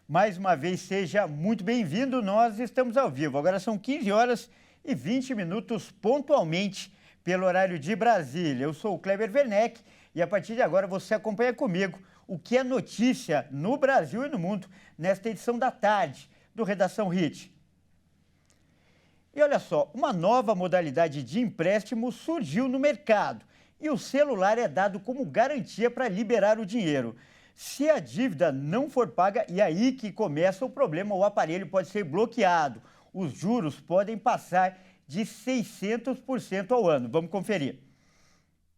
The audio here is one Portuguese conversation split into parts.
Mais uma vez, seja muito bem-vindo. Nós estamos ao vivo. Agora são 15 horas e 20 minutos pontualmente pelo horário de Brasília. Eu sou o Kleber Werneck e a partir de agora você acompanha comigo o que é notícia no Brasil e no mundo nesta edição da tarde do Redação Hit. E olha só, uma nova modalidade de empréstimo surgiu no mercado e o celular é dado como garantia para liberar o dinheiro. Se a dívida não for paga, e aí que começa o problema, o aparelho pode ser bloqueado. Os juros podem passar de 600% ao ano. Vamos conferir.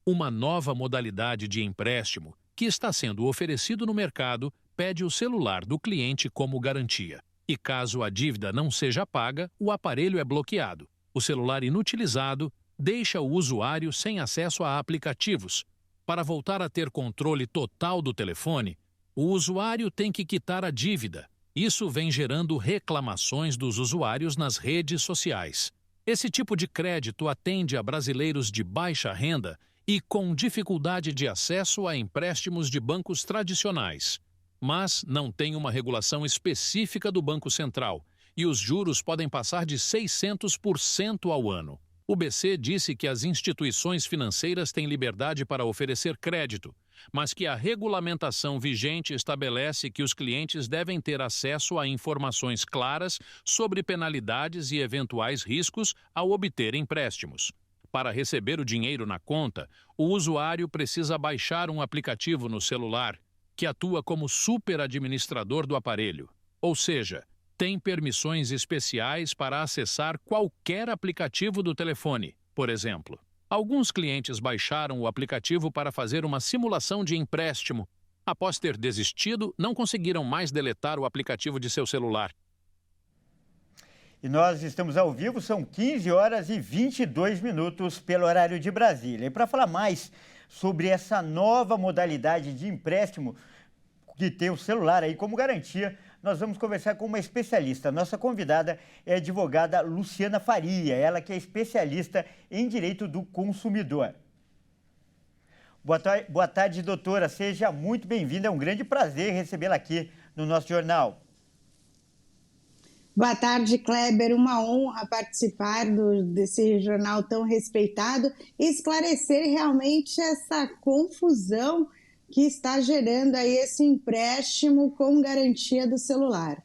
Uma nova modalidade de empréstimo que está sendo oferecido no mercado pede o celular do cliente como garantia. E caso a dívida não seja paga, o aparelho é bloqueado. O celular inutilizado deixa o usuário sem acesso a aplicativos. Para voltar a ter controle total do telefone, o usuário tem que quitar a dívida. Isso vem gerando reclamações dos usuários nas redes sociais. Esse tipo de crédito atende a brasileiros de baixa renda e com dificuldade de acesso a empréstimos de bancos tradicionais. Mas não tem uma regulação específica do Banco Central e os juros podem passar de 600% ao ano. O BC disse que as instituições financeiras têm liberdade para oferecer crédito, mas que a regulamentação vigente estabelece que os clientes devem ter acesso a informações claras sobre penalidades e eventuais riscos ao obter empréstimos. Para receber o dinheiro na conta, o usuário precisa baixar um aplicativo no celular, que atua como superadministrador do aparelho, ou seja, tem permissões especiais para acessar qualquer aplicativo do telefone, por exemplo. Alguns clientes baixaram o aplicativo para fazer uma simulação de empréstimo. Após ter desistido, não conseguiram mais deletar o aplicativo de seu celular. E nós estamos ao vivo, são 15 horas e 22 minutos pelo horário de Brasília. E para falar mais sobre essa nova modalidade de empréstimo que tem o celular aí como garantia, nós vamos conversar com uma especialista. Nossa convidada é a advogada Luciana Faria, ela que é especialista em direito do consumidor. Boa tarde, doutora. Seja muito bem-vinda. É um grande prazer recebê-la aqui no nosso jornal. Boa tarde, Kleber. Uma honra participar desse jornal tão respeitado e esclarecer realmente essa confusão que está gerando aí esse empréstimo com garantia do celular.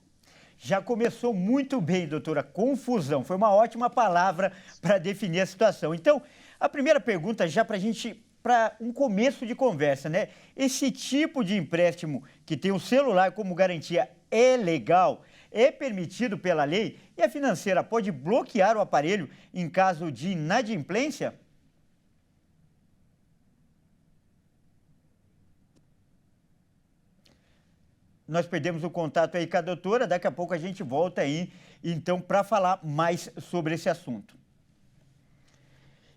Já começou muito bem, doutora. Confusão. Foi uma ótima palavra para definir a situação. Então, a primeira pergunta, já para um começo de conversa, né? Esse tipo de empréstimo que tem o celular como garantia é legal? É permitido pela lei? E a financeira pode bloquear o aparelho em caso de inadimplência? Nós perdemos o contato aí com a doutora, daqui a pouco a gente volta aí, então, para falar mais sobre esse assunto.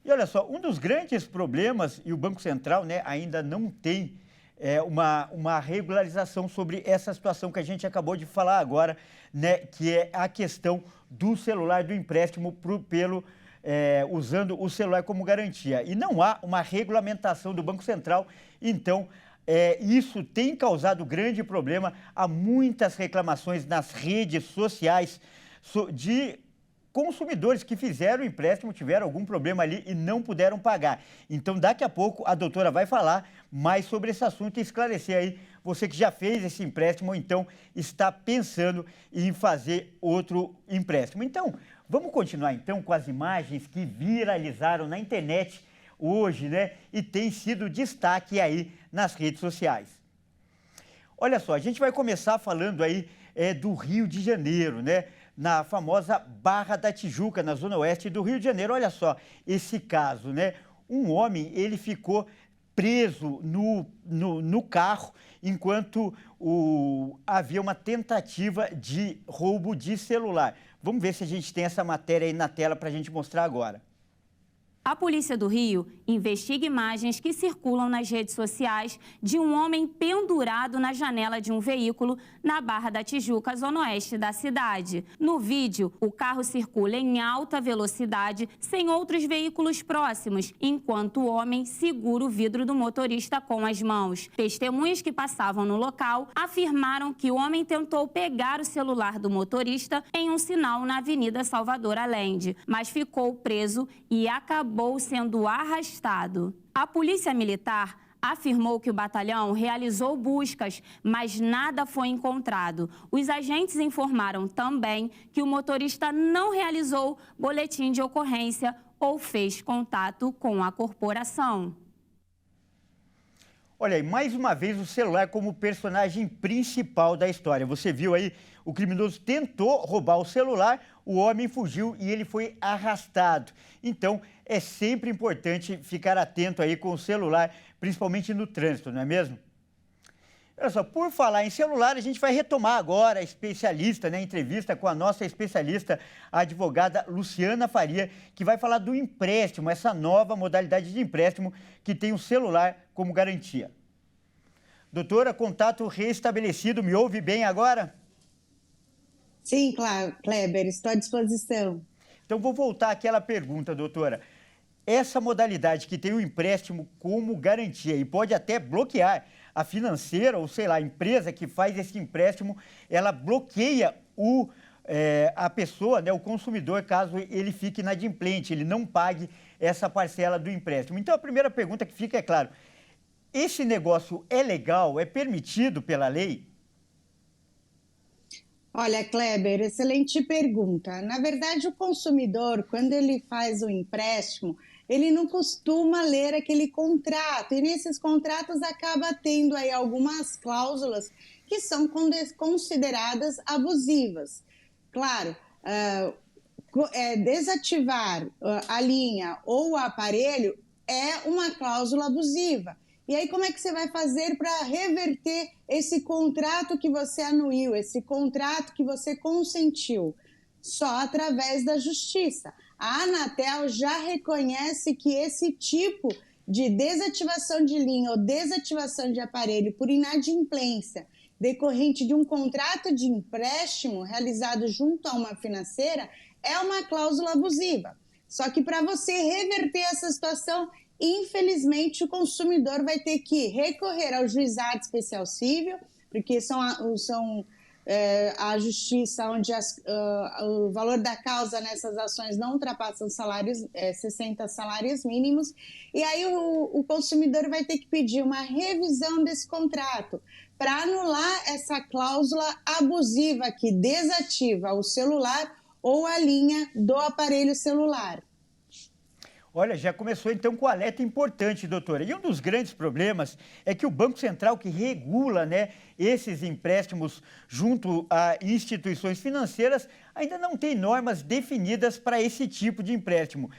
E olha só, um dos grandes problemas, e o Banco Central, né, ainda não tem uma regularização sobre essa situação que a gente acabou de falar agora, né, que é a questão do celular, do empréstimo usando o celular como garantia. E não há uma regulamentação do Banco Central, então isso tem causado grande problema. Há muitas reclamações nas redes sociais de consumidores que fizeram o empréstimo, tiveram algum problema ali e não puderam pagar. Então, daqui a pouco, a doutora vai falar mais sobre esse assunto e esclarecer aí você que já fez esse empréstimo ou então está pensando em fazer outro empréstimo. Então, vamos continuar então com as imagens que viralizaram na internet hoje, né? E tem sido destaque aí nas redes sociais. Olha só, a gente vai começar falando aí do Rio de Janeiro, né? Na famosa Barra da Tijuca, na zona oeste do Rio de Janeiro. Olha só esse caso, né? Um homem, ele ficou preso no carro enquanto havia uma tentativa de roubo de celular. Vamos ver se a gente tem essa matéria aí na tela para a gente mostrar agora. A Polícia do Rio investiga imagens que circulam nas redes sociais de um homem pendurado na janela de um veículo na Barra da Tijuca, zona oeste da cidade. No vídeo, o carro circula em alta velocidade, sem outros veículos próximos, enquanto o homem segura o vidro do motorista com as mãos. Testemunhas que passavam no local afirmaram que o homem tentou pegar o celular do motorista em um sinal na Avenida Salvador Allende, mas ficou preso e acabou sendo arrastado. A Polícia Militar afirmou que o batalhão realizou buscas, mas nada foi encontrado. Os agentes informaram também que o motorista não realizou boletim de ocorrência ou fez contato com a corporação. Olha aí, mais uma vez o celular como personagem principal da história. Você viu aí, o criminoso tentou roubar o celular, o homem fugiu e ele foi arrastado. Então, é sempre importante ficar atento aí com o celular, principalmente no trânsito, não é mesmo? Olha só, por falar em celular, a gente vai retomar agora a especialista, né, entrevista com a nossa especialista, a advogada Luciana Faria, que vai falar do empréstimo, essa nova modalidade de empréstimo que tem o celular como garantia. Doutora, contato restabelecido, me ouve bem agora? Sim, claro, Kleber, estou à disposição. Então, vou voltar àquela pergunta, doutora. Essa modalidade que tem o empréstimo como garantia e pode até bloquear a financeira ou, sei lá, a empresa que faz esse empréstimo, ela bloqueia a pessoa, né, o consumidor, caso ele fique inadimplente, ele não pague essa parcela do empréstimo. Então, a primeira pergunta que fica é, claro, esse negócio é legal, é permitido pela lei? Olha, Kleber, excelente pergunta. Na verdade, o consumidor, quando ele faz o empréstimo, ele não costuma ler aquele contrato, e nesses contratos acaba tendo aí algumas cláusulas que são consideradas abusivas. Claro, desativar a linha ou o aparelho é uma cláusula abusiva. E aí, como é que você vai fazer para reverter esse contrato que você anuiu, esse contrato que você consentiu? Só através da justiça. A Anatel já reconhece que esse tipo de desativação de linha ou desativação de aparelho por inadimplência decorrente de um contrato de empréstimo realizado junto a uma financeira é uma cláusula abusiva. Só que para você reverter essa situação, infelizmente, o consumidor vai ter que recorrer ao juizado especial cível, porque são a justiça onde o valor da causa nessas ações não ultrapassam 60 salários mínimos, e aí o consumidor vai ter que pedir uma revisão desse contrato para anular essa cláusula abusiva que desativa o celular ou a linha do aparelho celular. Olha, já começou então com um alerta importante, doutora. E um dos grandes problemas é que o Banco Central, que regula, né, esses empréstimos junto a instituições financeiras, ainda não tem normas definidas para esse tipo de empréstimo.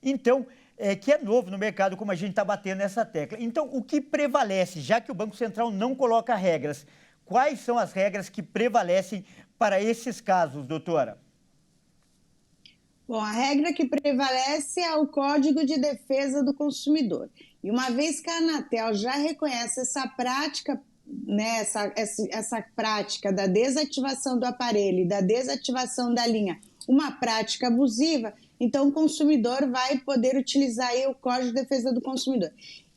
Então, que é novo no mercado, como a gente está batendo nessa tecla. Então, o que prevalece, já que o Banco Central não coloca regras? Quais são as regras que prevalecem para esses casos, doutora? Bom, a regra que prevalece é o Código de Defesa do Consumidor. E uma vez que a Anatel já reconhece essa prática, né, essa prática da desativação do aparelho e da desativação da linha, uma prática abusiva, então o consumidor vai poder utilizar aí o Código de Defesa do Consumidor.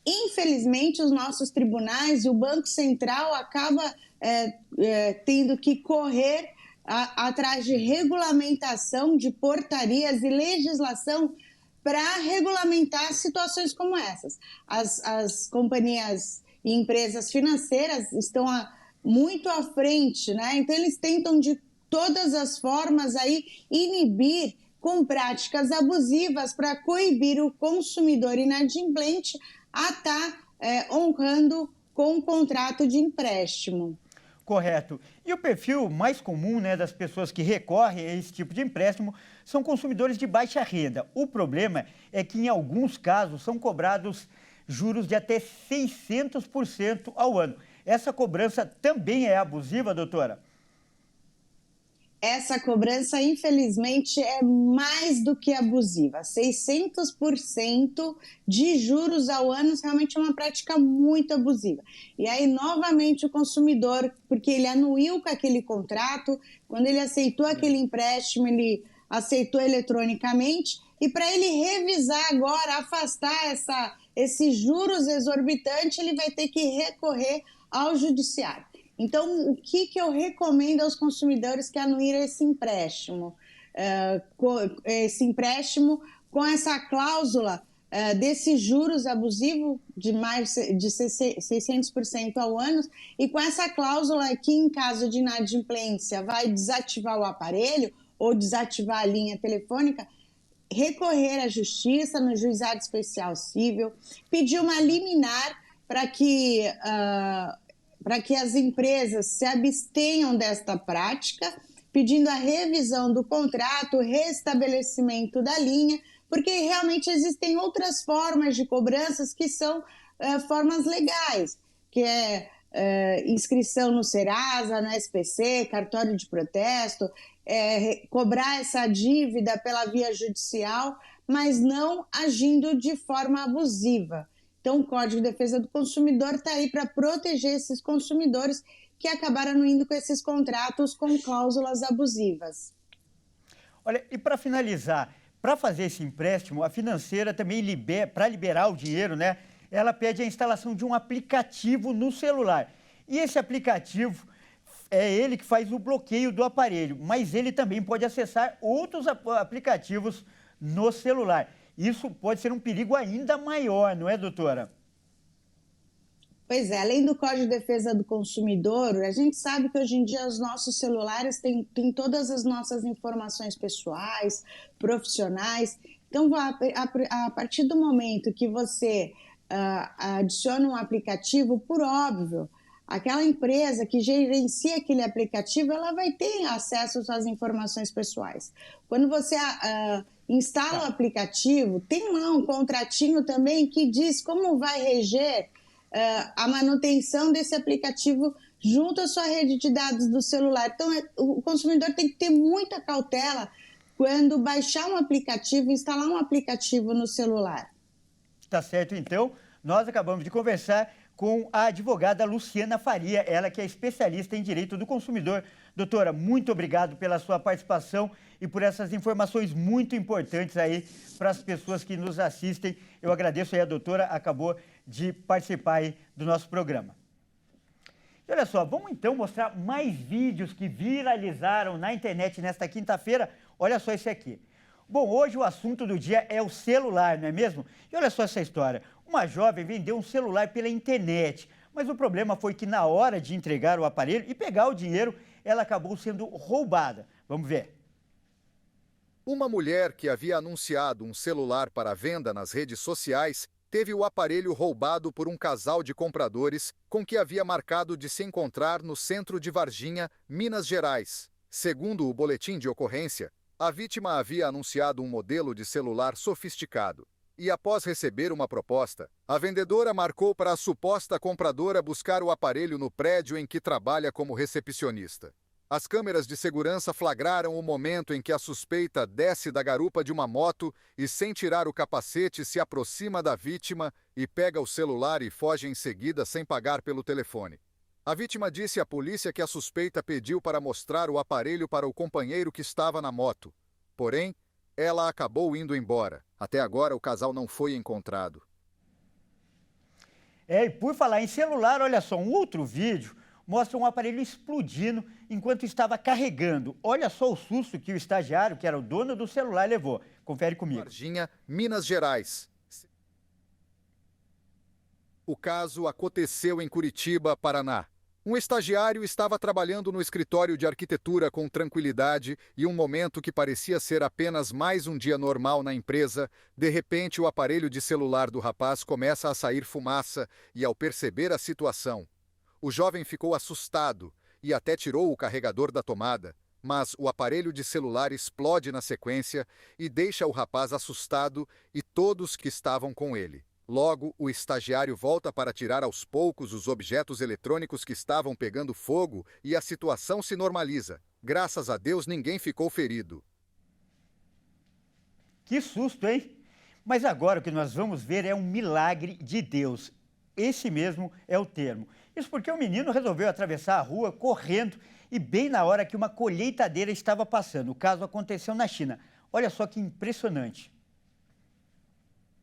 Infelizmente, os nossos tribunais e o Banco Central acaba tendo que correr atrás de regulamentação, de portarias e legislação para regulamentar situações como essas. As companhias e empresas financeiras estão muito à frente, né? Então eles tentam de todas as formas aí inibir com práticas abusivas para coibir o consumidor inadimplente a estar honrando com o contrato de empréstimo. Correto. E o perfil mais comum, né, das pessoas que recorrem a esse tipo de empréstimo são consumidores de baixa renda. O problema é que, em alguns casos, são cobrados juros de até 600% ao ano. Essa cobrança também é abusiva, doutora? essa cobrança, infelizmente, é mais do que abusiva. 600% de juros ao ano realmente é uma prática muito abusiva. E aí, novamente, o consumidor, porque ele anuiu com aquele contrato, quando ele aceitou aquele empréstimo, ele aceitou eletronicamente, e para ele revisar agora, afastar esses juros exorbitantes, ele vai ter que recorrer ao judiciário. Então, o que eu recomendo aos consumidores que anuíram esse empréstimo? Com essa cláusula desses juros abusivos de mais de 600% ao ano, e com essa cláusula que, em caso de inadimplência, vai desativar o aparelho ou desativar a linha telefônica, recorrer à justiça, no juizado especial civil, pedir uma liminar para que as empresas se abstenham desta prática, pedindo a revisão do contrato, restabelecimento da linha, porque realmente existem outras formas de cobranças que são formas legais, que é inscrição no Serasa, no SPC, cartório de protesto, cobrar essa dívida pela via judicial, mas não agindo de forma abusiva. Então, o Código de Defesa do Consumidor está aí para proteger esses consumidores que acabaram anuindo com esses contratos com cláusulas abusivas. Olha, e para finalizar, para fazer esse empréstimo, a financeira também para liberar o dinheiro, né? Ela pede a instalação de um aplicativo no celular. E esse aplicativo é ele que faz o bloqueio do aparelho, mas ele também pode acessar outros aplicativos no celular. Isso pode ser um perigo ainda maior, não é, doutora? Pois é, além do Código de Defesa do Consumidor, a gente sabe que hoje em dia os nossos celulares têm todas as nossas informações pessoais, profissionais. Então, a partir do momento que você adiciona um aplicativo, por óbvio, aquela empresa que gerencia aquele aplicativo, ela vai ter acesso às informações pessoais. Quando você instala o aplicativo, tem lá um contratinho também que diz como vai reger a manutenção desse aplicativo junto à sua rede de dados do celular. Então, o consumidor tem que ter muita cautela quando baixar um aplicativo, instalar um aplicativo no celular. Tá certo, então. Nós acabamos de conversar com a advogada Luciana Faria, ela que é especialista em direito do consumidor. Doutora, muito obrigado pela sua participação e por essas informações muito importantes aí para as pessoas que nos assistem. Eu agradeço aí a doutora, acabou de participar aí do nosso programa. E olha só, vamos então mostrar mais vídeos que viralizaram na internet nesta quinta-feira. Olha só esse aqui. Bom, hoje o assunto do dia é o celular, não é mesmo? E olha só essa história. Uma jovem vendeu um celular pela internet, mas o problema foi que na hora de entregar o aparelho e pegar o dinheiro, ela acabou sendo roubada. Vamos ver. Uma mulher que havia anunciado um celular para venda nas redes sociais teve o aparelho roubado por um casal de compradores com que havia marcado de se encontrar no centro de Varginha, Minas Gerais. Segundo o boletim de ocorrência, a vítima havia anunciado um modelo de celular sofisticado. E após receber uma proposta, a vendedora marcou para a suposta compradora buscar o aparelho no prédio em que trabalha como recepcionista. As câmeras de segurança flagraram o momento em que a suspeita desce da garupa de uma moto e, sem tirar o capacete, se aproxima da vítima e pega o celular e foge em seguida sem pagar pelo telefone. A vítima disse à polícia que a suspeita pediu para mostrar o aparelho para o companheiro que estava na moto. Porém, ela acabou indo embora. Até agora, o casal não foi encontrado. E por falar em celular, olha só, um outro vídeo mostra um aparelho explodindo enquanto estava carregando. Olha só o susto que o estagiário, que era o dono do celular, levou. Confere comigo. Varginha, Minas Gerais. O caso aconteceu em Curitiba, Paraná. Um estagiário estava trabalhando no escritório de arquitetura com tranquilidade e um momento que parecia ser apenas mais um dia normal na empresa, de repente o aparelho de celular do rapaz começa a sair fumaça e, ao perceber a situação, o jovem ficou assustado e até tirou o carregador da tomada, mas o aparelho de celular explode na sequência e deixa o rapaz assustado e todos que estavam com ele. Logo, o estagiário volta para tirar aos poucos os objetos eletrônicos que estavam pegando fogo e a situação se normaliza. Graças a Deus, ninguém ficou ferido. Que susto, hein? Mas agora o que nós vamos ver é um milagre de Deus. Esse mesmo é o termo. Isso porque o menino resolveu atravessar a rua correndo e bem na hora que uma colheitadeira estava passando. O caso aconteceu na China. Olha só que impressionante.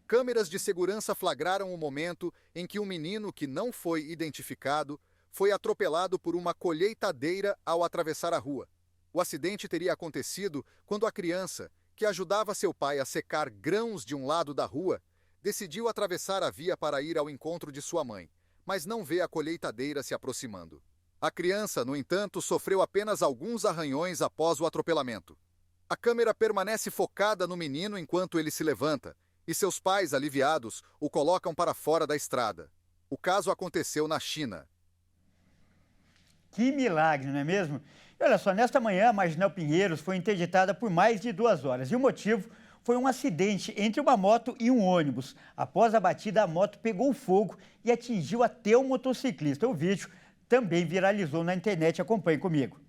Câmeras de segurança flagraram o momento em que um menino que não foi identificado foi atropelado por uma colheitadeira ao atravessar a rua. O acidente teria acontecido quando a criança, que ajudava seu pai a secar grãos de um lado da rua, decidiu atravessar a via para ir ao encontro de sua mãe, mas não vê a colheitadeira se aproximando. A criança, no entanto, sofreu apenas alguns arranhões após o atropelamento. A câmera permanece focada no menino enquanto ele se levanta, e seus pais, aliviados, o colocam para fora da estrada. O caso aconteceu na China. Que milagre, não é mesmo? E olha só, nesta manhã, a Marginal Pinheiros foi interditada por mais de 2 horas. E o motivo foi um acidente entre uma moto e um ônibus. Após a batida, a moto pegou fogo e atingiu até o motociclista. O vídeo também viralizou na internet. Acompanhe comigo.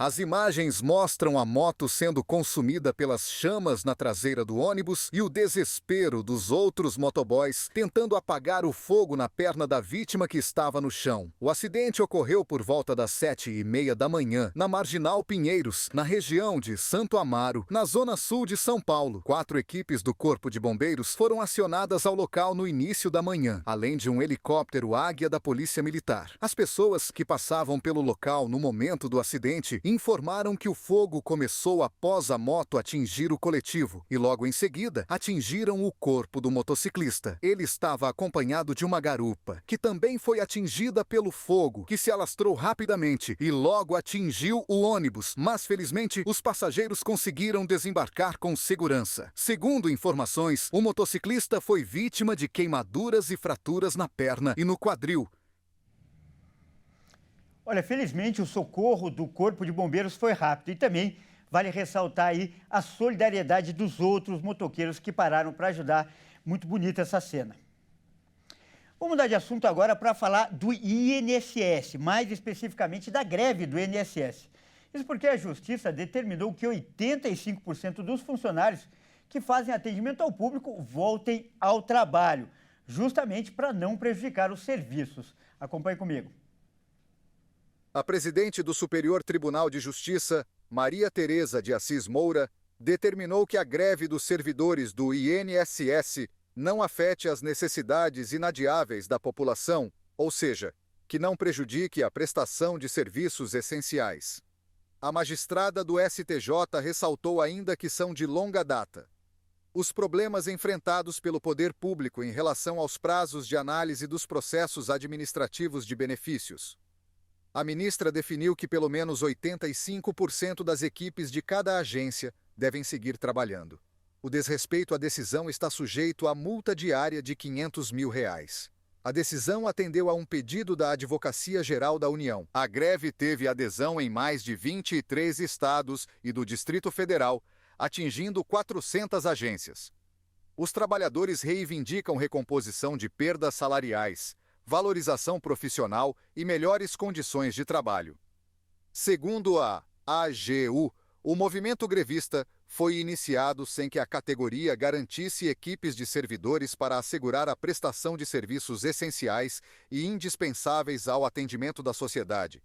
As imagens mostram a moto sendo consumida pelas chamas na traseira do ônibus e o desespero dos outros motoboys tentando apagar o fogo na perna da vítima que estava no chão. O acidente ocorreu por volta das 7h30 da manhã, na Marginal Pinheiros, na região de Santo Amaro, na zona sul de São Paulo. 4 equipes do Corpo de Bombeiros foram acionadas ao local no início da manhã, além de um helicóptero Águia da Polícia Militar. As pessoas que passavam pelo local no momento do acidente informaram que o fogo começou após a moto atingir o coletivo e logo em seguida atingiram o corpo do motociclista. Ele estava acompanhado de uma garupa, que também foi atingida pelo fogo, que se alastrou rapidamente e logo atingiu o ônibus, mas felizmente os passageiros conseguiram desembarcar com segurança. Segundo informações, o motociclista foi vítima de queimaduras e fraturas na perna e no quadril. Olha, felizmente o socorro do Corpo de Bombeiros foi rápido e também vale ressaltar aí a solidariedade dos outros motoqueiros que pararam para ajudar. Muito bonita essa cena. Vamos mudar de assunto agora para falar do INSS, mais especificamente da greve do INSS. Isso porque a Justiça determinou que 85% dos funcionários que fazem atendimento ao público voltem ao trabalho, justamente para não prejudicar os serviços. Acompanhe comigo. A presidente do Superior Tribunal de Justiça, Maria Tereza de Assis Moura, determinou que a greve dos servidores do INSS não afete as necessidades inadiáveis da população, ou seja, que não prejudique a prestação de serviços essenciais. A magistrada do STJ ressaltou ainda que são de longa data os problemas enfrentados pelo poder público em relação aos prazos de análise dos processos administrativos de benefícios. A ministra definiu que pelo menos 85% das equipes de cada agência devem seguir trabalhando. O desrespeito à decisão está sujeito a multa diária de R$ 500 mil. A decisão atendeu a um pedido da Advocacia Geral da União. A greve teve adesão em mais de 23 estados e do Distrito Federal, atingindo 400 agências. Os trabalhadores reivindicam recomposição de perdas salariais, valorização profissional e melhores condições de trabalho. Segundo a AGU, o movimento grevista foi iniciado sem que a categoria garantisse equipes de servidores para assegurar a prestação de serviços essenciais e indispensáveis ao atendimento da sociedade,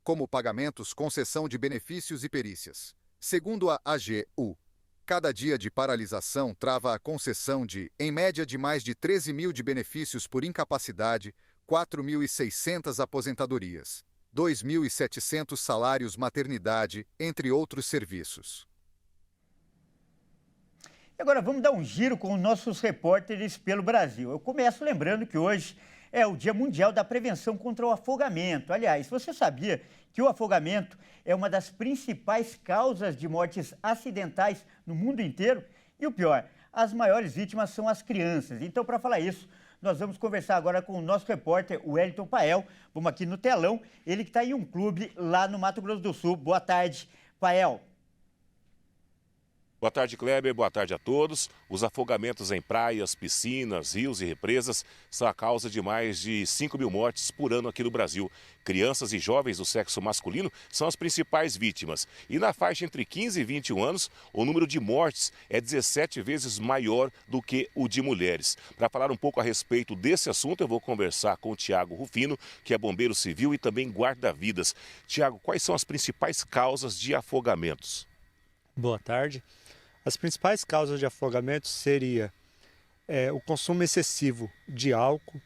como pagamentos, concessão de benefícios e perícias. Segundo a AGU, cada dia de paralisação trava a concessão de, em média, de mais de 13 mil de benefícios por incapacidade, 4.600 aposentadorias, 2.700 salários maternidade, entre outros serviços. Agora vamos dar um giro com os nossos repórteres pelo Brasil. Eu começo lembrando que hoje é o Dia Mundial da Prevenção contra o Afogamento. Aliás, você sabia que o afogamento é uma das principais causas de mortes acidentais no mundo inteiro? E o pior, as maiores vítimas são as crianças. Então, para falar isso, nós vamos conversar agora com o nosso repórter, o Wellington Pael. Vamos aqui no telão, ele que está em um clube lá no Mato Grosso do Sul. Boa tarde, Pael. Boa tarde, Kleber. Boa tarde a todos. Os afogamentos em praias, piscinas, rios e represas são a causa de mais de 5.000 mortes por ano aqui no Brasil. Crianças e jovens do sexo masculino são as principais vítimas. E na faixa entre 15 e 21 anos, o número de mortes é 17 vezes maior do que o de mulheres. Para falar um pouco a respeito desse assunto, eu vou conversar com o Tiago Rufino, que é bombeiro civil e também guarda-vidas. Tiago, quais são as principais causas de afogamentos? Boa tarde. As principais causas de afogamento seria o consumo excessivo de álcool.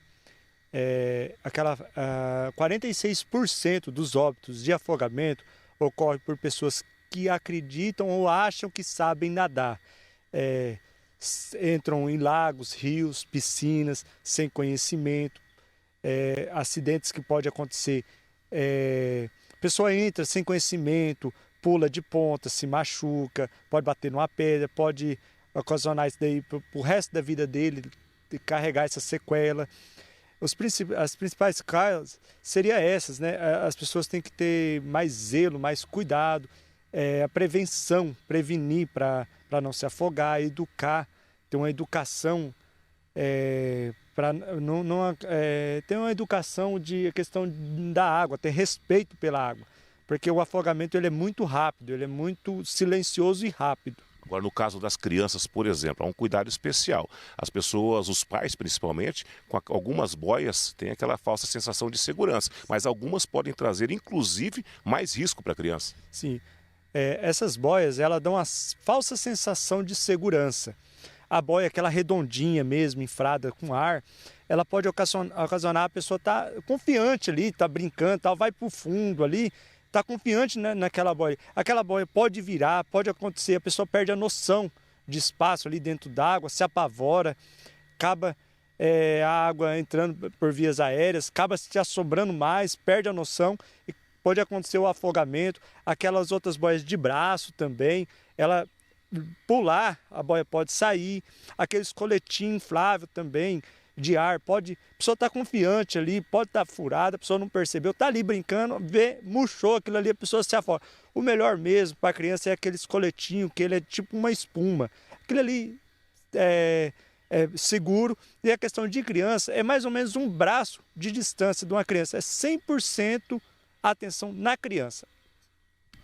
46% dos óbitos de afogamento ocorre por pessoas que acreditam ou acham que sabem nadar. Entram em lagos, rios, piscinas, sem conhecimento. Acidentes que podem acontecer. A pessoa entra sem conhecimento, pula de ponta, se machuca, pode bater numa pedra, pode ocasionar isso daí para o resto da vida dele, carregar essa sequela. As principais causas seriam essas, né? As pessoas têm que ter mais zelo, mais cuidado, a prevenção, prevenir para não se afogar, educar, ter uma educação, ter uma educação de questão da água, ter respeito pela água. Porque o afogamento ele é muito rápido, ele é muito silencioso e rápido. Agora, no caso das crianças, por exemplo, há um cuidado especial. As pessoas, os pais principalmente, com algumas boias, têm aquela falsa sensação de segurança. Mas algumas podem trazer, inclusive, mais risco para a criança. Sim, essas boias elas dão a falsa sensação de segurança. A boia, aquela redondinha mesmo, inflada com ar, ela pode ocasionar a pessoa estar confiante ali, está brincando, vai para o fundo ali, está confiante, né, naquela boia. Aquela boia pode virar, pode acontecer, a pessoa perde a noção de espaço ali dentro d'água, se apavora, acaba a água entrando por vias aéreas, acaba se assobrando mais, perde a noção e pode acontecer o afogamento. Aquelas outras boias de braço também, ela pular, a boia pode sair. Aqueles coletinhos infláveis também, de ar, a pessoa está confiante ali, pode estar furada, a pessoa não percebeu, está ali brincando, murchou aquilo ali, a pessoa se afoga. O melhor mesmo para a criança é aqueles coletinhos, que ele é tipo uma espuma. Aquilo ali é seguro, e a questão de criança é mais ou menos um braço de distância de uma criança, é 100% atenção na criança.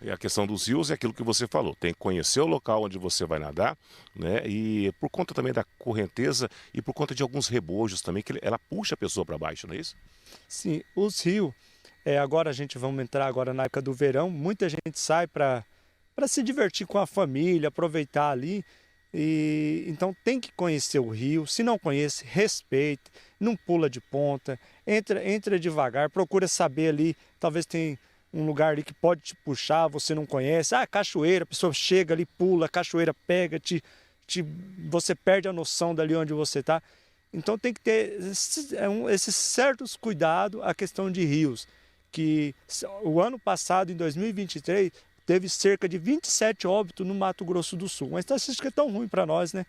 E a questão dos rios é aquilo que você falou, tem que conhecer o local onde você vai nadar, né? E por conta também da correnteza e por conta de alguns rebojos também, que ela puxa a pessoa para baixo, não é isso? Sim, os rios, agora vamos entrar agora na época do verão, muita gente sai para se divertir com a família, aproveitar ali, então tem que conhecer o rio. Se não conhece, respeite, não pula de ponta, entra devagar, procura saber ali, talvez tem um lugar ali que pode te puxar, você não conhece. Cachoeira, a pessoa chega ali, pula, a cachoeira pega, você perde a noção dali onde você está. Então tem que ter esses certos cuidados a questão de rios, que o ano passado, em 2023, teve cerca de 27 óbitos no Mato Grosso do Sul. Uma estatística tão ruim para nós, né?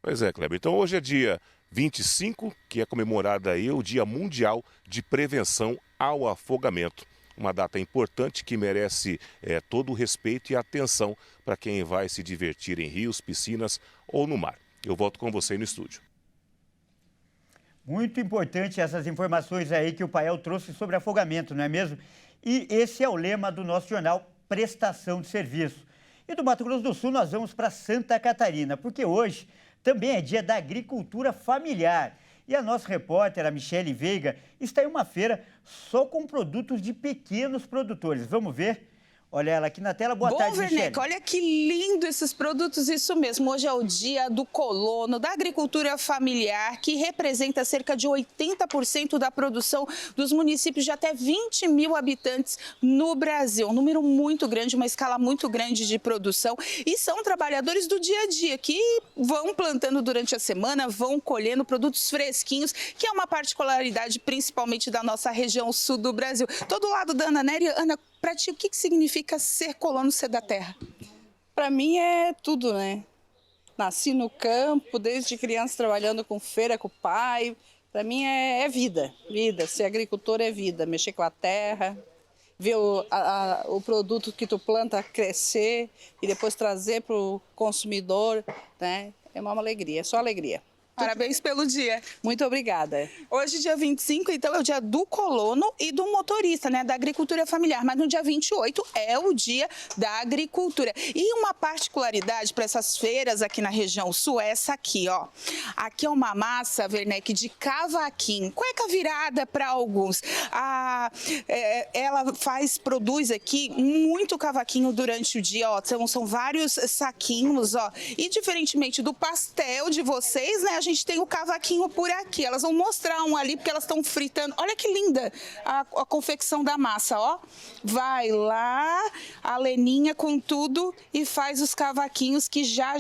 Pois é, Kleber. Então hoje é dia 25, que é comemorado aí o Dia Mundial de Prevenção ao Afogamento. Uma data importante que merece todo o respeito e atenção para quem vai se divertir em rios, piscinas ou no mar. Eu volto com você aí no estúdio. Muito importante essas informações aí que o Pael trouxe sobre afogamento, não é mesmo? E esse é o lema do nosso jornal Prestação de Serviço. E do Mato Grosso do Sul nós vamos para Santa Catarina, porque hoje também é dia da agricultura familiar. E a nossa repórter, a Michele Veiga, está em uma feira só com produtos de pequenos produtores. Vamos ver? Olha ela aqui na tela. Boa tarde, Michele. Werneck, olha que lindo esses produtos, isso mesmo. Hoje é o dia do colono, da agricultura familiar, que representa cerca de 80% da produção dos municípios de até 20 mil habitantes no Brasil. Um número muito grande, uma escala muito grande de produção. E são trabalhadores do dia a dia, que vão plantando durante a semana, vão colhendo produtos fresquinhos, que é uma particularidade principalmente da nossa região sul do Brasil. Todo lado da Ana Nery. Ana, para ti, o que significa ser colono, ser da terra? Para mim é tudo, né? Nasci no campo, desde criança trabalhando com feira, com o pai. Para mim é vida, vida. Ser agricultor é vida, mexer com a terra. ver o produto que tu planta crescer e depois trazer para o consumidor, né? É uma alegria, é só alegria. Parabéns pelo dia. Muito obrigada. Hoje, dia 25, então, é o dia do colono e do motorista, né? Da agricultura familiar. Mas no dia 28 é o dia da agricultura. E uma particularidade para essas feiras aqui na região sul é essa aqui, ó. Aqui é uma massa, Werneck, de cavaquinho. Cueca virada para alguns. Ela produz aqui muito cavaquinho durante o dia, ó. São vários saquinhos, ó. E diferentemente do pastel de vocês, né? A gente tem o cavaquinho por aqui. Elas vão mostrar um ali, porque elas estão fritando. Olha que linda a confecção da massa, ó. Vai lá, a Leninha com tudo e faz os cavaquinhos que já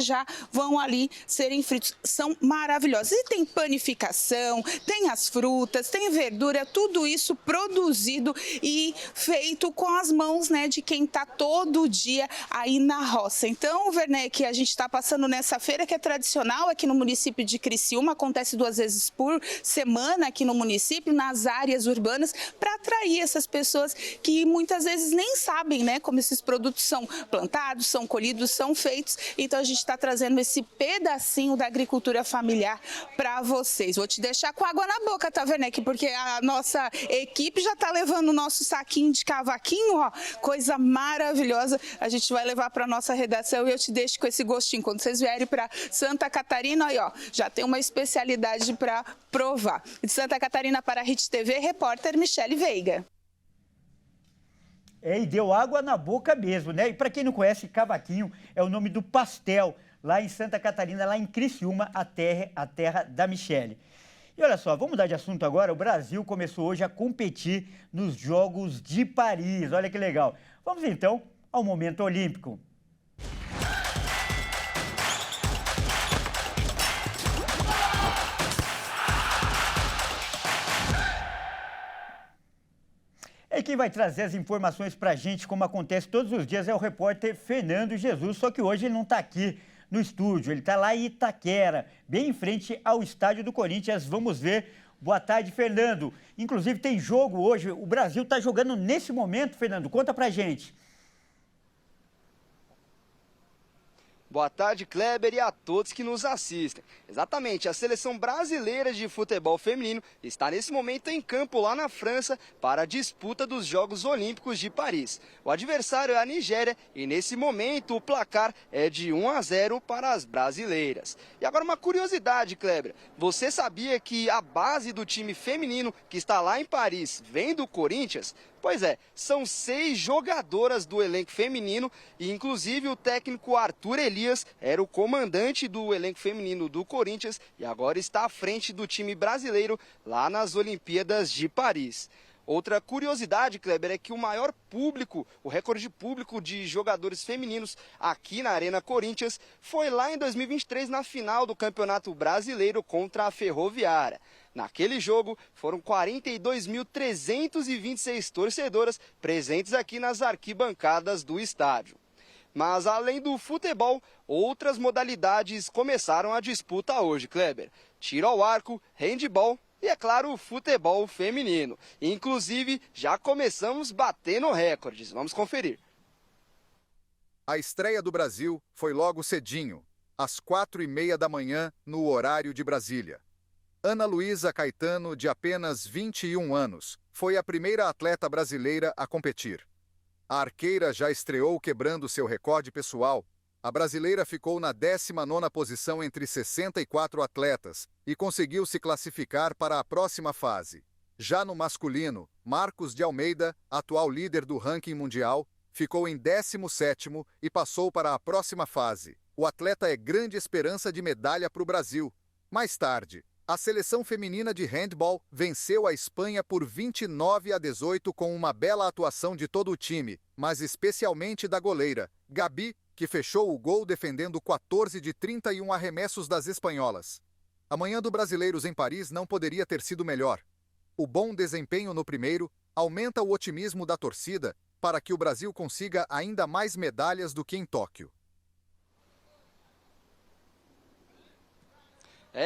vão ali serem fritos. São maravilhosos. E tem panificação, tem as frutas, tem verdura, tudo isso produzido e feito com as mãos, né, de quem está todo dia aí na roça. Então, Werneck, a gente está passando nessa feira que é tradicional aqui no município de Criciúma, acontece 2 vezes por semana aqui no município, nas áreas urbanas, para atrair essas pessoas que muitas vezes nem sabem, né, como esses produtos são plantados, são colhidos, são feitos. Então a gente está trazendo esse pedacinho da agricultura familiar para vocês. Vou te deixar com água na boca, tá, Werneck? Porque a nossa equipe já está levando o nosso saquinho de cavaquinho, ó, coisa maravilhosa. A gente vai levar para nossa redação e eu te deixo com esse gostinho. Quando vocês vierem para Santa Catarina, aí, ó, já tem uma especialidade para provar. De Santa Catarina para a Hit TV, repórter Michele Veiga. E deu água na boca mesmo, né? E para quem não conhece, cavaquinho é o nome do pastel lá em Santa Catarina, lá em Criciúma, a terra da Michele. E olha só, vamos mudar de assunto agora. O Brasil começou hoje a competir nos Jogos de Paris. Olha que legal. Vamos então ao momento olímpico. E quem vai trazer as informações para a gente, como acontece todos os dias, é o repórter Fernando Jesus, só que hoje ele não está aqui no estúdio, ele está lá em Itaquera, bem em frente ao estádio do Corinthians. Vamos ver. Boa tarde, Fernando. Inclusive tem jogo hoje, o Brasil está jogando nesse momento, Fernando, conta para a gente. Boa tarde, Kleber, e a todos que nos assistem. Exatamente, a seleção brasileira de futebol feminino está nesse momento em campo lá na França para a disputa dos Jogos Olímpicos de Paris. O adversário é a Nigéria e nesse momento o placar é de 1-0 para as brasileiras. E agora uma curiosidade, Kleber, você sabia que a base do time feminino que está lá em Paris vem do Corinthians? Pois é, são 6 jogadoras do elenco feminino e inclusive o técnico Arthur Elias era o comandante do elenco feminino do Corinthians e agora está à frente do time brasileiro lá nas Olimpíadas de Paris. Outra curiosidade, Kleber, é que o maior público, o recorde público de jogadores femininos aqui na Arena Corinthians foi lá em 2023 na final do Campeonato Brasileiro contra a Ferroviária. Naquele jogo, foram 42.326 torcedoras presentes aqui nas arquibancadas do estádio. Mas, além do futebol, outras modalidades começaram a disputa hoje, Kleber. Tiro ao arco, handebol e, é claro, o futebol feminino. Inclusive, já começamos batendo recordes. Vamos conferir. A estreia do Brasil foi logo cedinho, às 4h30 da manhã, no horário de Brasília. Ana Luísa Caetano, de apenas 21 anos, foi a primeira atleta brasileira a competir. A arqueira já estreou quebrando seu recorde pessoal. A brasileira ficou na 19ª posição entre 64 atletas e conseguiu se classificar para a próxima fase. Já no masculino, Marcos de Almeida, atual líder do ranking mundial, ficou em 17º e passou para a próxima fase. O atleta é grande esperança de medalha para o Brasil. Mais tarde, a seleção feminina de handball venceu a Espanha por 29-18 com uma bela atuação de todo o time, mas especialmente da goleira, Gabi, que fechou o gol defendendo 14 de 31 arremessos das espanholas. A manhã do Brasileiros em Paris não poderia ter sido melhor. O bom desempenho no primeiro aumenta o otimismo da torcida para que o Brasil consiga ainda mais medalhas do que em Tóquio.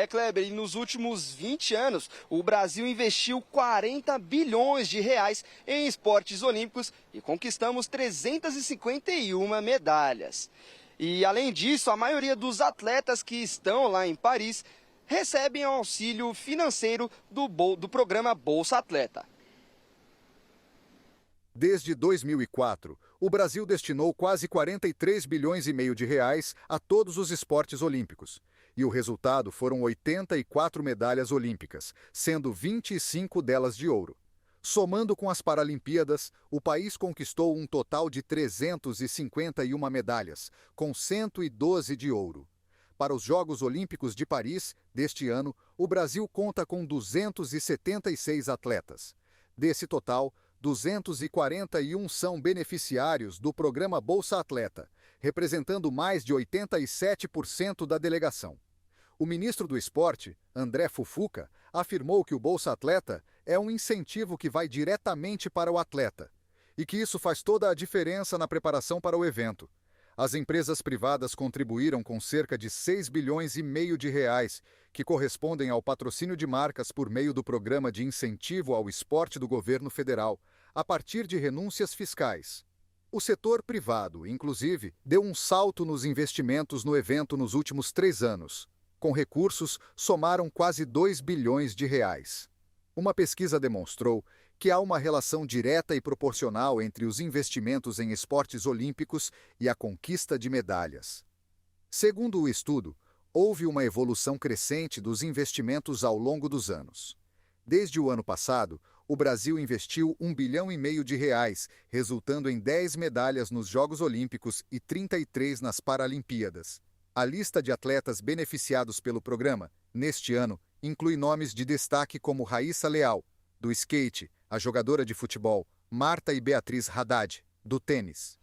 Kleber, e nos últimos 20 anos, o Brasil investiu 40 bilhões de reais em esportes olímpicos e conquistamos 351 medalhas. E, além disso, a maioria dos atletas que estão lá em Paris recebem auxílio financeiro do programa Bolsa Atleta. Desde 2004, o Brasil destinou quase 43 bilhões e meio de reais a todos os esportes olímpicos. E o resultado foram 84 medalhas olímpicas, sendo 25 delas de ouro. Somando com as Paralimpíadas, o país conquistou um total de 351 medalhas, com 112 de ouro. Para os Jogos Olímpicos de Paris, deste ano, o Brasil conta com 276 atletas. Desse total, 241 são beneficiários do programa Bolsa Atleta, representando mais de 87% da delegação. O ministro do Esporte, André Fufuca, afirmou que o Bolsa Atleta é um incentivo que vai diretamente para o atleta e que isso faz toda a diferença na preparação para o evento. As empresas privadas contribuíram com cerca de 6 bilhões e meio de reais, que correspondem ao patrocínio de marcas por meio do Programa de Incentivo ao Esporte do Governo Federal, a partir de renúncias fiscais. O setor privado, inclusive, deu um salto nos investimentos no evento nos últimos 3 anos. Com recursos, somaram quase 2 bilhões de reais. Uma pesquisa demonstrou que há uma relação direta e proporcional entre os investimentos em esportes olímpicos e a conquista de medalhas. Segundo o estudo, houve uma evolução crescente dos investimentos ao longo dos anos. Desde o ano passado, o Brasil investiu 1 bilhão e meio de reais, resultando em 10 medalhas nos Jogos Olímpicos e 33 nas Paralimpíadas. A lista de atletas beneficiados pelo programa, neste ano, inclui nomes de destaque como Raíssa Leal, do skate, a jogadora de futebol Marta e Beatriz Haddad, do tênis.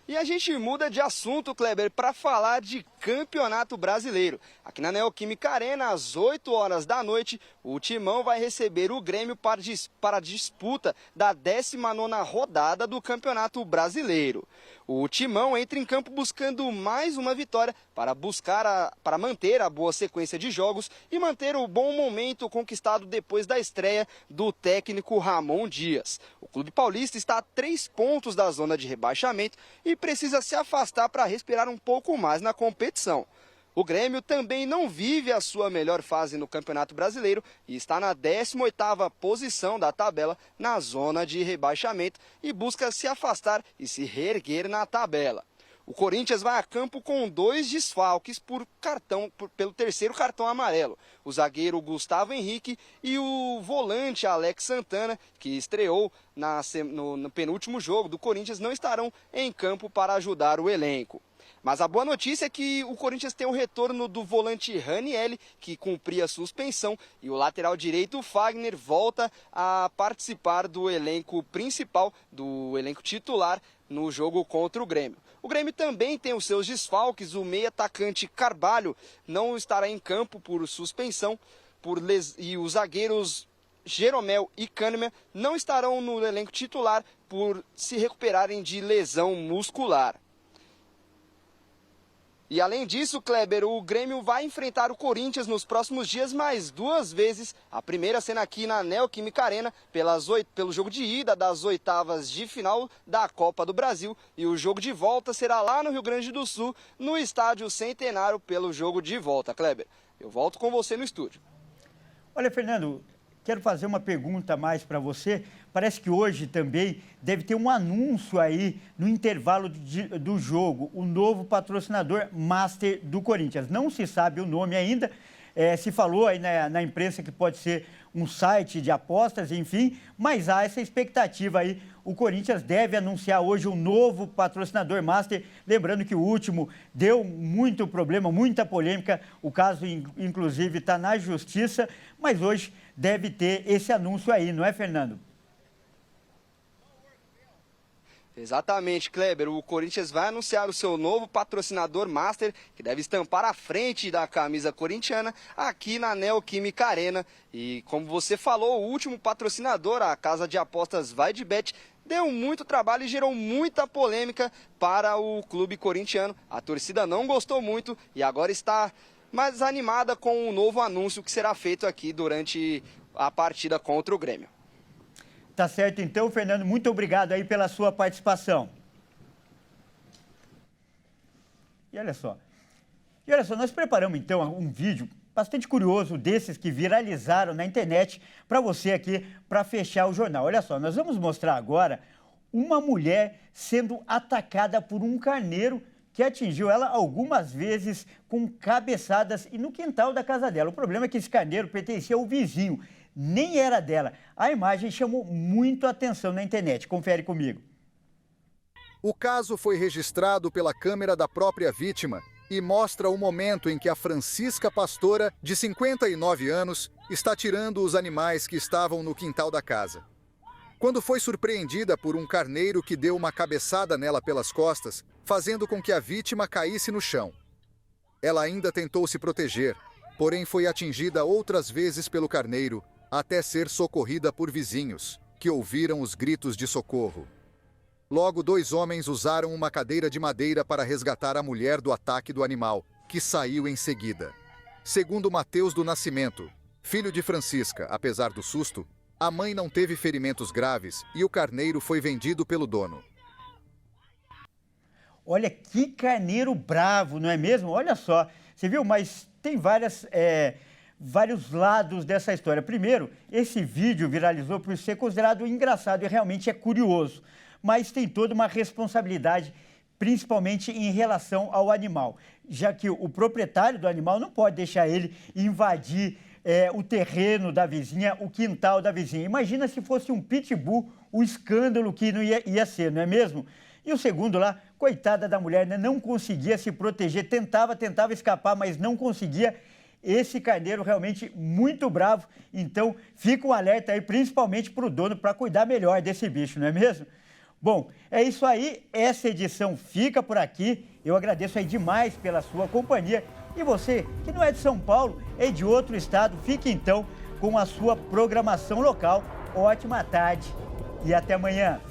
E a gente muda de assunto, Kleber, para falar de Campeonato Brasileiro. Aqui na Neoquímica Arena, às 8 horas da noite, o Timão vai receber o Grêmio para a disputa da 19ª rodada do Campeonato Brasileiro. O Timão entra em campo buscando mais uma vitória para manter a boa sequência de jogos e manter o bom momento conquistado depois da estreia do técnico Ramon Dias. O Clube Paulista está a 3 pontos da zona de rebaixamento e precisa se afastar para respirar um pouco mais na competição. O Grêmio também não vive a sua melhor fase no Campeonato Brasileiro e está na 18ª posição da tabela na zona de rebaixamento e busca se afastar e se reerguer na tabela. O Corinthians vai a campo com 2 desfalques pelo 3º cartão amarelo. O zagueiro Gustavo Henrique e o volante Alex Santana, que estreou no penúltimo jogo do Corinthians, não estarão em campo para ajudar o elenco. Mas a boa notícia é que o Corinthians tem o retorno do volante Ranieri, que cumpria a suspensão, e o lateral direito Fagner volta a participar do elenco principal, do elenco titular, no jogo contra o Grêmio. O Grêmio também tem os seus desfalques, o meio-atacante Carvalho não estará em campo por suspensão, e os zagueiros Jeromel e Kahneman não estarão no elenco titular por se recuperarem de lesão muscular. E além disso, Kleber, o Grêmio vai enfrentar o Corinthians nos próximos dias mais 2 vezes. A primeira sendo aqui na Neoquímica Arena, pelo jogo de ida das 8ª de final da Copa do Brasil. E o jogo de volta será lá no Rio Grande do Sul, no Estádio Centenário, pelo jogo de volta. Kleber, eu volto com você no estúdio. Olha, Fernando, quero fazer uma pergunta mais para você. Parece que hoje também deve ter um anúncio aí no intervalo do jogo, o novo patrocinador Master do Corinthians. Não se sabe o nome ainda, se falou aí na imprensa que pode ser um site de apostas, enfim, mas há essa expectativa aí. O Corinthians deve anunciar hoje um novo patrocinador Master, lembrando que o último deu muito problema, muita polêmica, o caso inclusive está na justiça, mas hoje deve ter esse anúncio aí, não é, Fernando? Exatamente, Kleber. O Corinthians vai anunciar o seu novo patrocinador Master, que deve estampar a frente da camisa corintiana aqui na Neoquímica Arena. E como você falou, o último patrocinador, a casa de apostas VaideBet, deu muito trabalho e gerou muita polêmica para o clube corintiano. A torcida não gostou muito e agora está mais animada com o novo anúncio que será feito aqui durante a partida contra o Grêmio. Tá certo então, Fernando, muito obrigado aí pela sua participação. E olha só, nós preparamos então um vídeo bastante curioso desses que viralizaram na internet para você aqui, para fechar o jornal. Olha só, nós vamos mostrar agora uma mulher sendo atacada por um carneiro que atingiu ela algumas vezes com cabeçadas e no quintal da casa dela. O problema é que esse carneiro pertencia ao vizinho, nem era dela. A imagem chamou muito a atenção na internet. Confere comigo. O caso foi registrado pela câmera da própria vítima e mostra o momento em que a Francisca Pastora, de 59 anos, está tirando os animais que estavam no quintal da casa. Quando foi surpreendida por um carneiro que deu uma cabeçada nela pelas costas, fazendo com que a vítima caísse no chão. Ela ainda tentou se proteger, porém foi atingida outras vezes pelo carneiro, até ser socorrida por vizinhos, que ouviram os gritos de socorro. Logo, 2 homens usaram uma cadeira de madeira para resgatar a mulher do ataque do animal, que saiu em seguida. Segundo Mateus do Nascimento, filho de Francisca, apesar do susto, a mãe não teve ferimentos graves e o carneiro foi vendido pelo dono. Olha que carneiro bravo, não é mesmo? Olha só, você viu? Mas tem vários lados dessa história. Primeiro, esse vídeo viralizou por ser considerado engraçado e realmente é curioso. Mas tem toda uma responsabilidade, principalmente em relação ao animal, já que o proprietário do animal não pode deixar ele invadir o terreno da vizinha, o quintal da vizinha. Imagina se fosse um pitbull, o escândalo que não ia ser, não é mesmo? E o segundo lá, coitada da mulher, né, não conseguia se proteger, tentava escapar, mas não conseguia. Esse carneiro realmente muito bravo, então fica um alerta aí, principalmente para o dono, para cuidar melhor desse bicho, não é mesmo? Bom, é isso aí, essa edição fica por aqui. Eu agradeço aí demais pela sua companhia. E você, que não é de São Paulo, é de outro estado, fique então com a sua programação local. Ótima tarde e até amanhã.